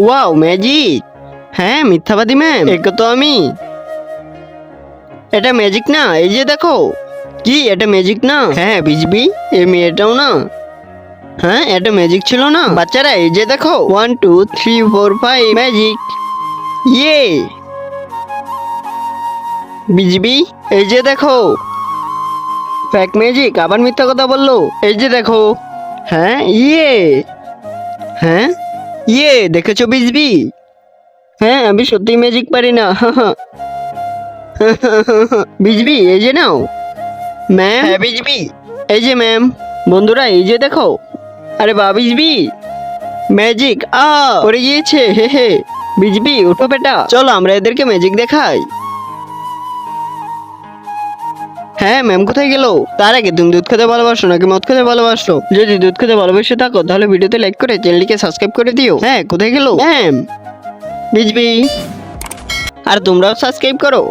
Wow magic. হ্যাঁ মিথ্যাবাদী ma'am, একে তো আমি। এটা ম্যাজিক না, এই যে দেখো। কি এটা ম্যাজিক না? হ্যাঁ বিজবি, এই মেয়েটাও না। হ্যাঁ এটা ম্যাজিক ছিল না। বাচ্চারা এই যে দেখো, 1 2 3 4 5 ম্যাজিক। ইয়ে বিজবি, এই যে দেখো। ফ্যাক ম্যাজিক, আবার মিথ্যা কথা বললো। এই যে দেখো। হ্যাঁ ইয়ে। হ্যাঁ ইয়ে, দেখেছো বিজবি? হ্যাঁ আমি সত্যি ম্যাজিক পারি না। বিজবি এই যে নাও ম্যাম। হ্যাঁ বিজবি, এই যে ম্যাম। বন্ধুরা এই যে দেখো। আরে বা বিজবি, ম্যাজিক পড়ে গিয়েছে। হে হে। বিজবি উঠো বেটা, চলো আমরা এদেরকে ম্যাজিক দেখাই। হ্যাঁ ম্যাম কোথায় গেল? তার আগে তুমি দুধ খেতে ভালোবাসো নাকি মদ খেতে ভালোবাসো? যদি দুধ খেতে ভালোবেসে থাকো তাহলে ভিডিওতে লাইক করে চ্যানেলটিকে সাবস্ক্রাইব করে দিও। হ্যাঁ কোথায় গেল ম্যাম? বিজবি, আর তোমরাও সাবস্ক্রাইব করো।